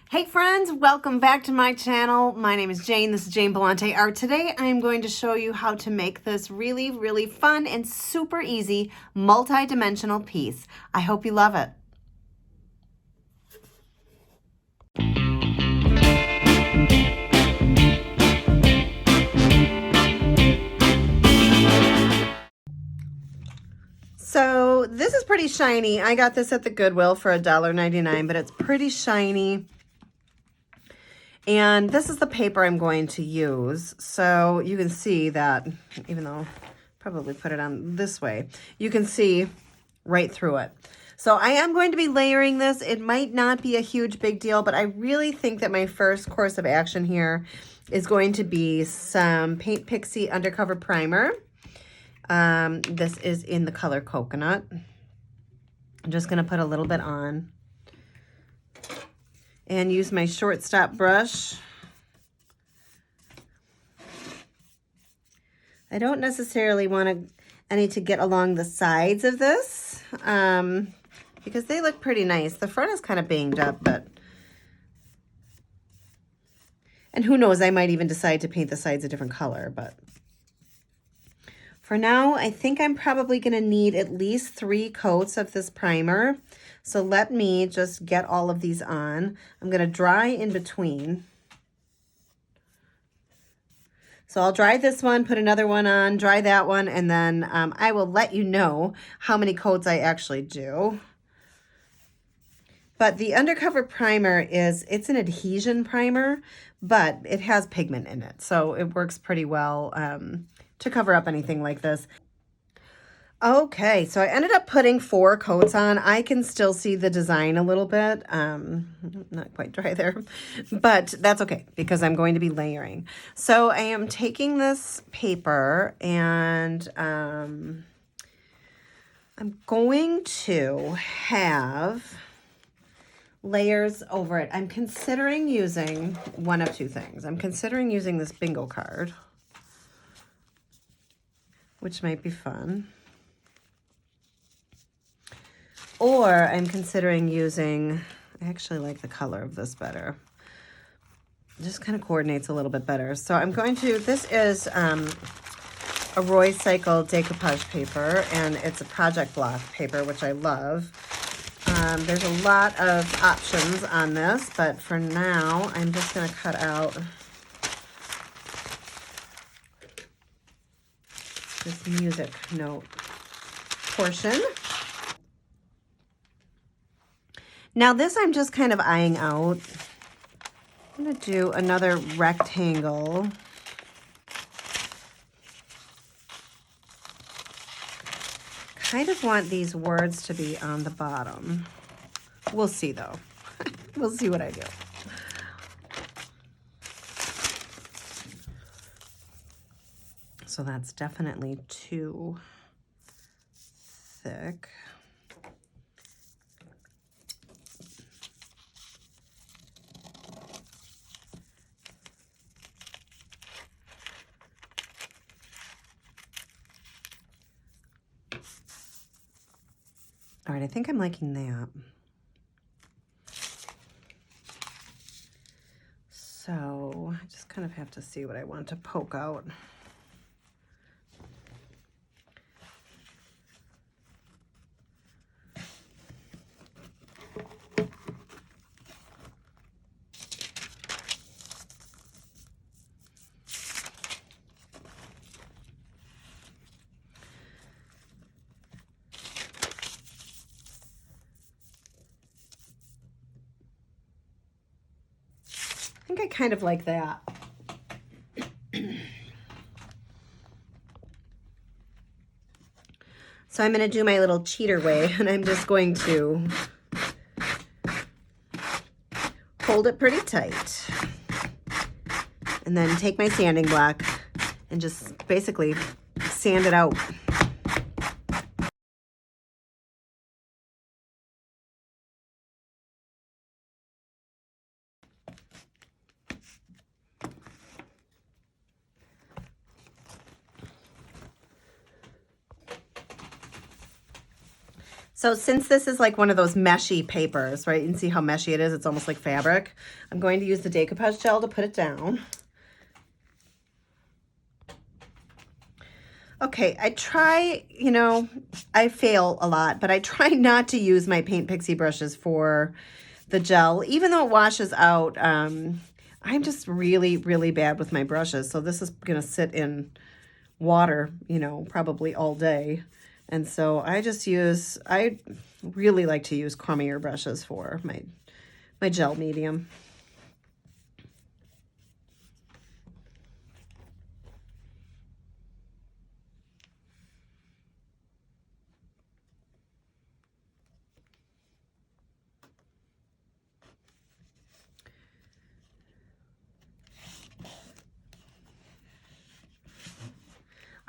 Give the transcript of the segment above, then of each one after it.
Hey friends, welcome back to my channel. My name is Jane. This is Jane Belante Art. Today I am going to show you how to make this really fun and super easy multi-dimensional piece. I hope you love it. So this is pretty shiny. I got this at the Goodwill for $1.99, but it's pretty shiny. And this is the paper I'm going to use. So you can see that, even though I'll probably put it on this way, you can see right through it. So I am going to be layering this. It might not be a huge big deal, but I really think that my first course of action here is going to be some Paint Pixie Undercover Primer. This is in the color Coconut. I'm just going to put a little bit on and use my shortstop brush. I don't necessarily want any to get along the sides of this because they look pretty nice. The front is kind of banged up, and who knows, I might even decide to paint the sides a different color, but for now, I think I'm probably going to need at least 3 coats of this primer. So let me just get all of these on. I'm going to dry in between. So I'll dry this one, put another one on, dry that one, and then I will let you know how many coats I actually do. But the Undercover Primer it's an adhesion primer, but it has pigment in it. So it works pretty well to cover up anything like this. Okay, so I ended up putting 4 coats on. I can still see the design a little bit. Not quite dry there, but that's okay because I'm going to be layering. So I am taking this paper and I'm going to have layers over it. I'm considering using one of 2 things. I'm considering using this bingo card, which might be fun. Or I'm considering using, I actually like the color of this better. It just kind of coordinates a little bit better. So I'm going to, this is a Roy Cycle decoupage paper, and it's a project block paper, which I love. There's a lot of options on this, but for now, I'm just going to cut out this music note portion. Now this I'm just kind of eyeing out. I'm going to do another rectangle. Kind of want these words to be on the bottom. We'll see though. We'll see what I do. So that's definitely too thick. All right, I think I'm liking that. So I just kind of have to see what I want to poke out. I think I kind of like that. So I'm going to do my little cheater way, and I'm just going to hold it pretty tight. And then take my sanding block and just basically sand it out. So since this is like one of those meshy papers, right? You can see how meshy it is. It's almost like fabric. I'm going to use the decoupage gel to put it down. Okay, I try, you know, I fail a lot, but I try not to use my Paint Pixie brushes for the gel, even though it washes out. I'm just really, really bad with my brushes. So this is going to sit in water, you know, probably all day. And so I really like to use crummier brushes for my gel medium.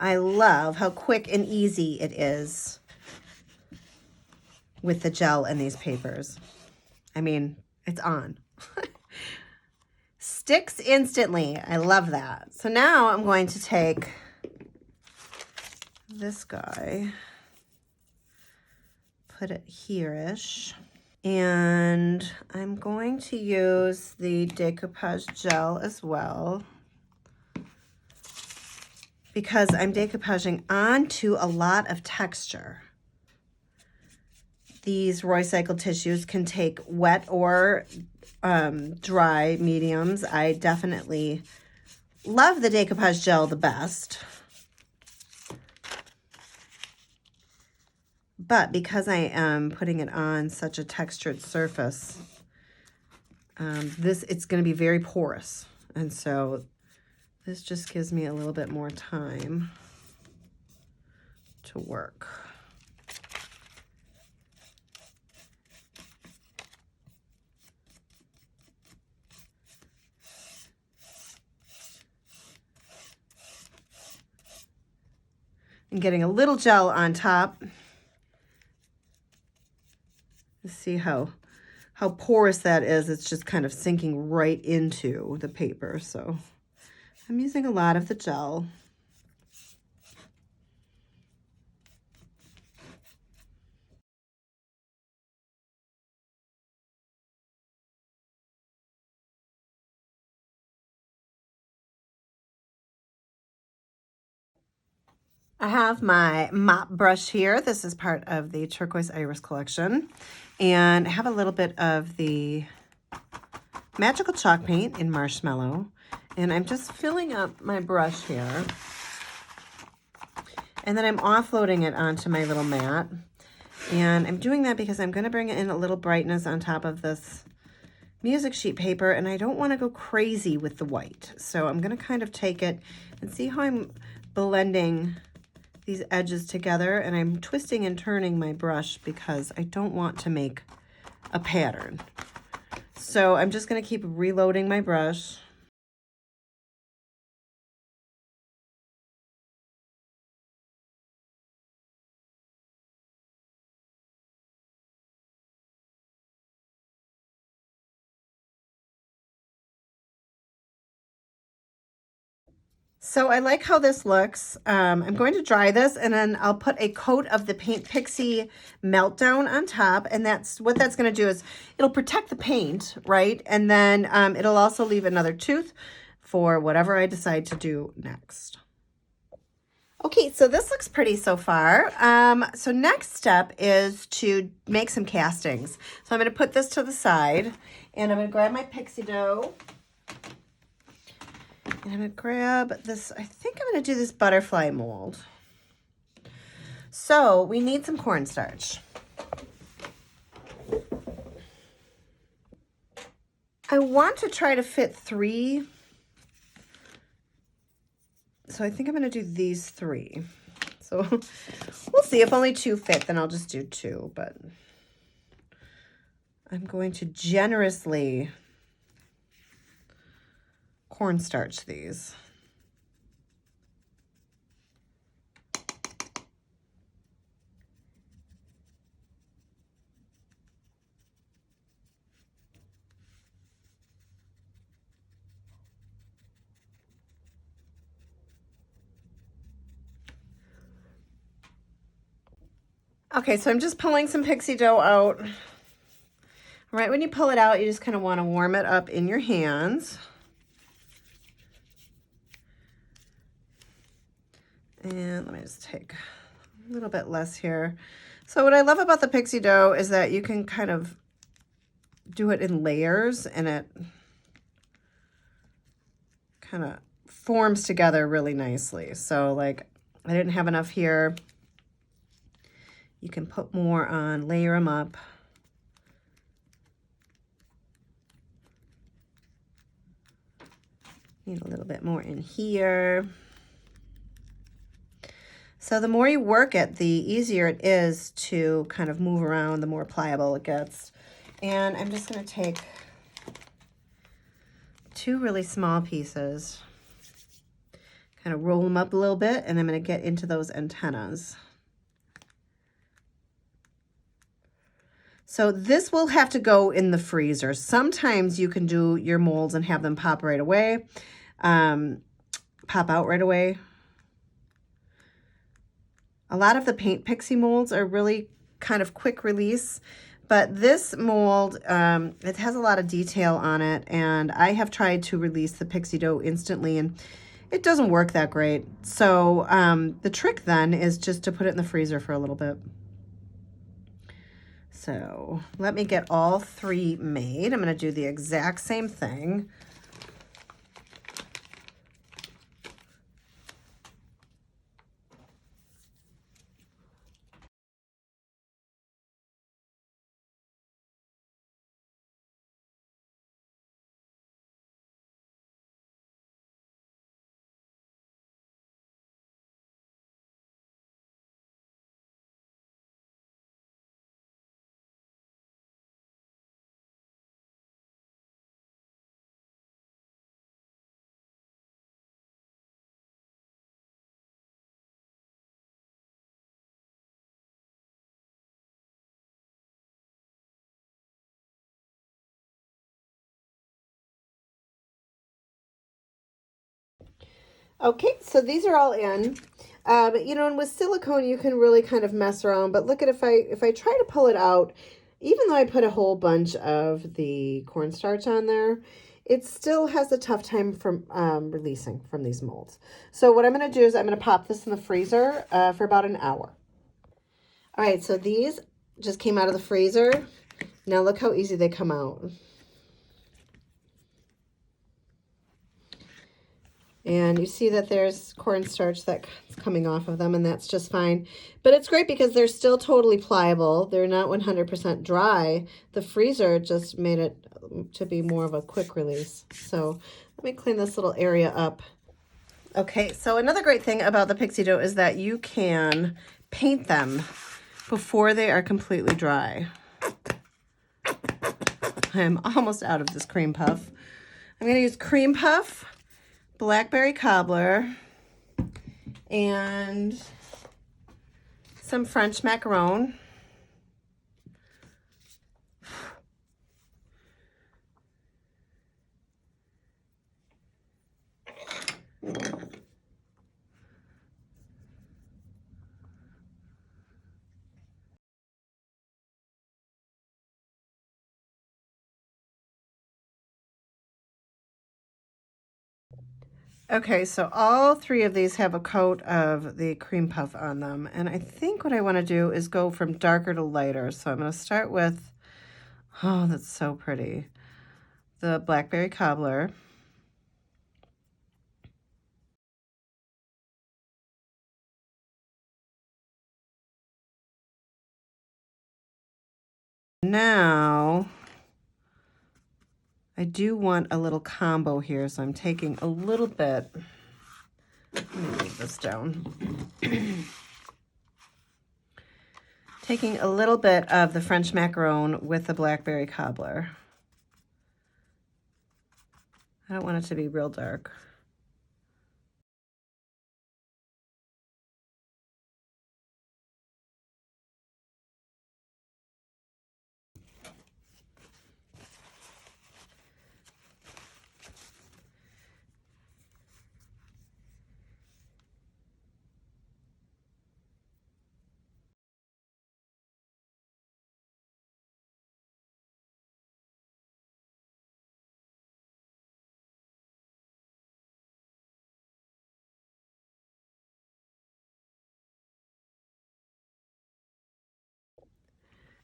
I love how quick and easy it is with the gel and these papers. I mean, it's on. Sticks instantly. I love that. So now I'm going to take this guy, put it here-ish, and I'm going to use the decoupage gel as well, because I'm decoupaging onto a lot of texture. These Roycycled tissues can take wet or dry mediums. I definitely love the decoupage gel the best. But because I am putting it on such a textured surface, it's going to be very porous. And so this just gives me a little bit more time to work. And getting a little gel on top. See how porous that is. It's just kind of sinking right into the paper. So I'm using a lot of the gel. I have my mop brush here. This is part of the Turquoise Iris collection. And I have a little bit of the Magical Chalk Paint in Marshmallow. And I'm just filling up my brush here. And then I'm offloading it onto my little mat. And I'm doing that because I'm going to bring in a little brightness on top of this music sheet paper. And I don't want to go crazy with the white. So I'm going to kind of take it and see how I'm blending these edges together, and I'm twisting and turning my brush because I don't want to make a pattern. So I'm just going to keep reloading my brush. So I like how this looks. I'm going to dry this, and then I'll put a coat of the Paint Pixie Meltdown on top. And what that's going to do is it'll protect the paint, right? And then it'll also leave another tooth for whatever I decide to do next. Okay, so this looks pretty so far. So next step is to make some castings. So I'm going to put this to the side, and I'm going to grab my pixie dough. And I'm going to grab this, I think I'm going to do this butterfly mold. So we need some cornstarch. I want to try to fit 3. So I think I'm going to do these 3. So we'll see. If only 2 fit, then I'll just do 2. But I'm going to generously cornstarch these. Okay, so I'm just pulling some pixie dough out. Right when you pull it out, you just kind of want to warm it up in your hands. And let me just take a little bit less here. So what I love about the pixie dough is that you can kind of do it in layers and it kind of forms together really nicely. So like I didn't have enough here. You can put more on, layer them up. Need a little bit more in here. So the more you work it, the easier it is to kind of move around, the more pliable it gets. And I'm just going to take 2 really small pieces, kind of roll them up a little bit, and I'm going to get into those antennas. So this will have to go in the freezer. Sometimes you can do your molds and have them pop right away, pop out right away. A lot of the Paint Pixie molds are really kind of quick release, but this mold, it has a lot of detail on it, and I have tried to release the pixie dough instantly, and it doesn't work that great. So the trick then is just to put it in the freezer for a little bit. So let me get all 3 made. I'm going to do the exact same thing. Okay, so these are all in. You know, and with silicone, you can really kind of mess around. But look at if I try to pull it out, even though I put a whole bunch of the cornstarch on there, it still has a tough time from releasing from these molds. So what I'm going to do is I'm going to pop this in the freezer for about an hour. All right, so these just came out of the freezer. Now look how easy they come out. And you see that there's cornstarch that's coming off of them, and that's just fine. But it's great because they're still totally pliable. They're not 100% dry. The freezer just made it to be more of a quick release. So let me clean this little area up. Okay, so another great thing about the pixie dough is that you can paint them before they are completely dry. I'm almost out of this cream puff. I'm going to use cream puff, blackberry cobbler, and some French macaron. Okay, so all 3 of these have a coat of the cream puff on them. And I think what I want to do is go from darker to lighter. So I'm going to start with, oh, that's so pretty, the blackberry cobbler. Now, I do want a little combo here, so I'm taking a little bit. Let me leave this down. Taking a little bit of the French macaron with the blackberry cobbler. I don't want it to be real dark.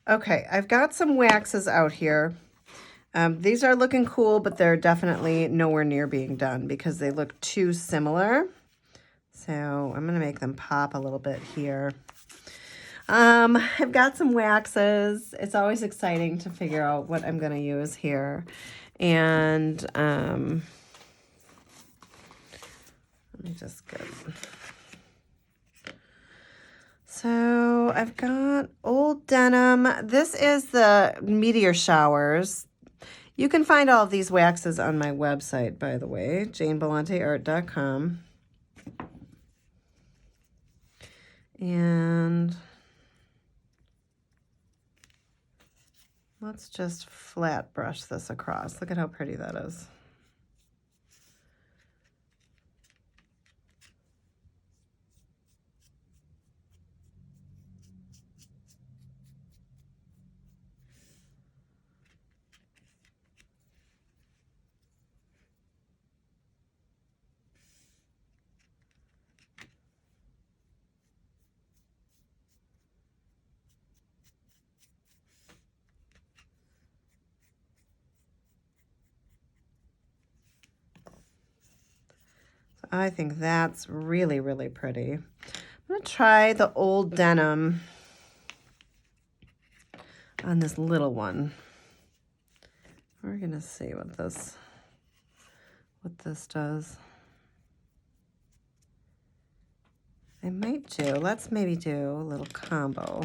Okay, I've got some waxes out here. These are looking cool, but they're definitely nowhere near being done because they look too similar. So I'm going to make them pop a little bit here. I've got some waxes. It's always exciting to figure out what I'm going to use here. And let me just get... So I've got old denim. This is the meteor showers. You can find all of these waxes on my website, by the way, janebelanteart.com. And let's just flat brush this across. Look at how pretty that is. I think that's really, really pretty. I'm going to try the old denim on this little one. We're going to see what this does. I might do, let's maybe do a little combo.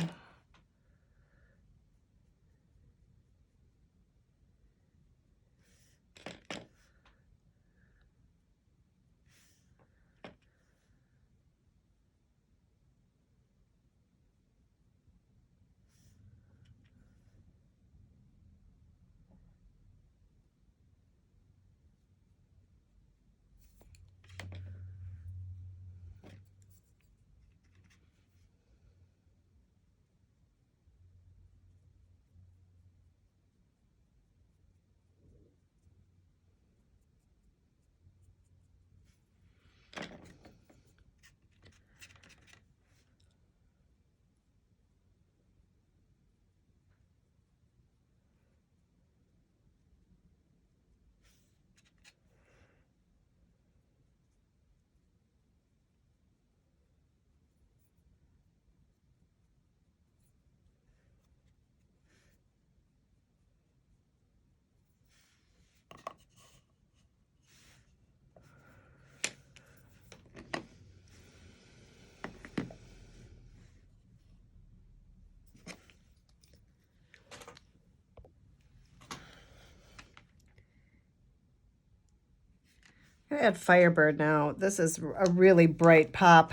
I'm gonna add Firebird now. This is a really bright pop,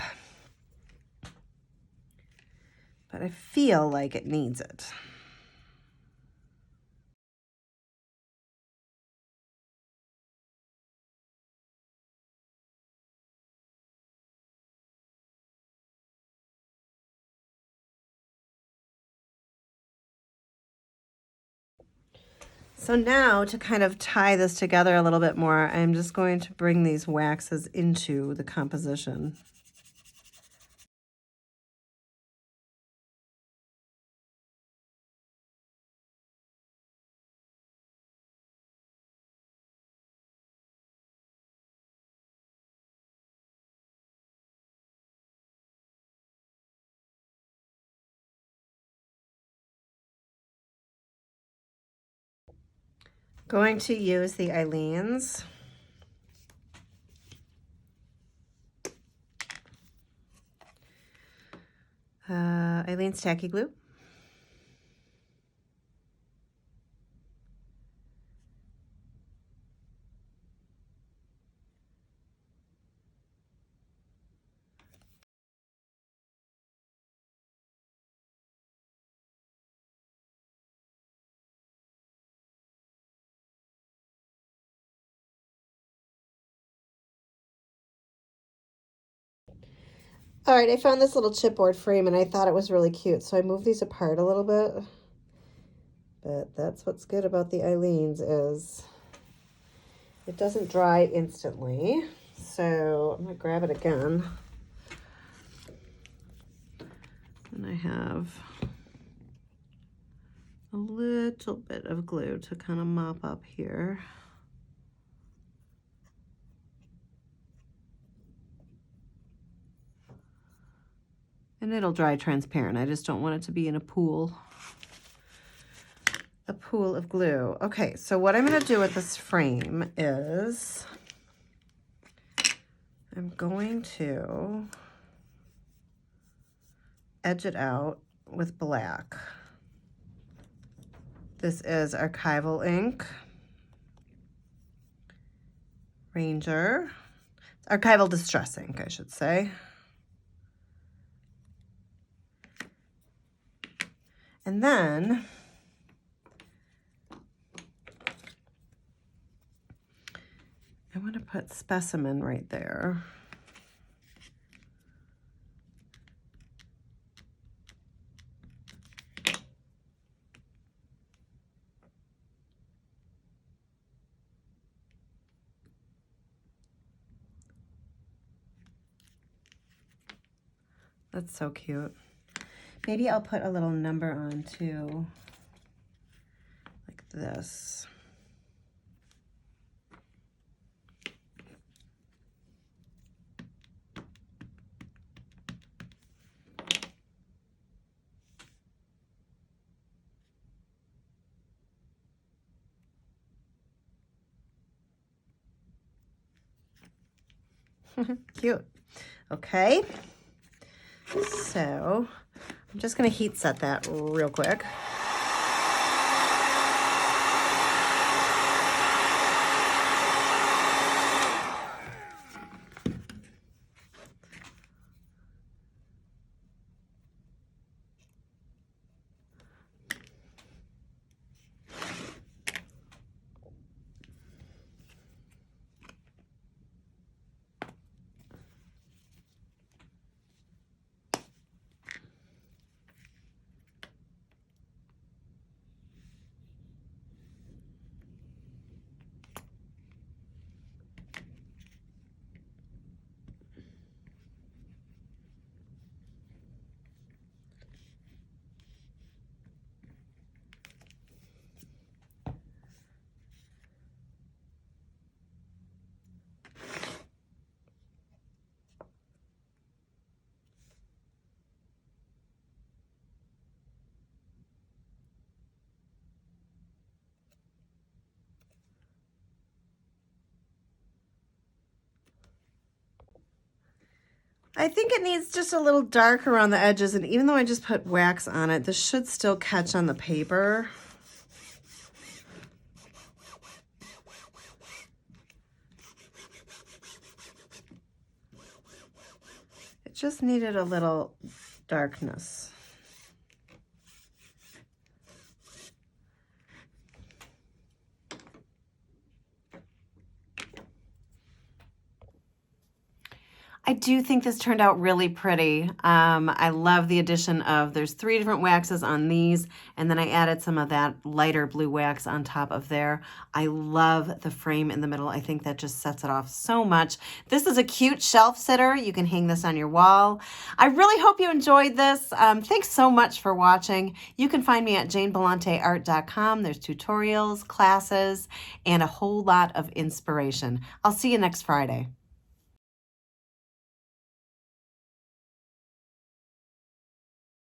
but I feel like it needs it. So now to kind of tie this together a little bit more, I'm just going to bring these waxes into the composition. Going to use the Eileen's. Eileen's Tacky Glue. All right, I found this little chipboard frame and I thought it was really cute, so I moved these apart a little bit. But that's what's good about the Eileen's is it doesn't dry instantly. So I'm gonna grab it again. And I have a little bit of glue to kind of mop up here. And it'll dry transparent. I just don't want it to be in a pool of glue. Okay, so what I'm going to do with this frame is I'm going to edge it out with black. This is Archival ink, Ranger, Archival Distress ink, I should say. And then I want to put Specimen right there. That's so cute. Maybe I'll put a little number on too, like this. Cute. Okay. So I'm just going to heat set that real quick. I think it needs just a little dark around the edges, and even though I just put wax on it, this should still catch on the paper. It just needed a little darkness. I do think this turned out really pretty. I love the addition of, there's 3 different waxes on these, and then I added some of that lighter blue wax on top of there. I love the frame in the middle. I think that just sets it off so much. This is a cute shelf sitter. You can hang this on your wall. I really hope you enjoyed this. Thanks so much for watching. You can find me at janebelanteart.com. There's tutorials, classes, and a whole lot of inspiration. I'll see you next Friday.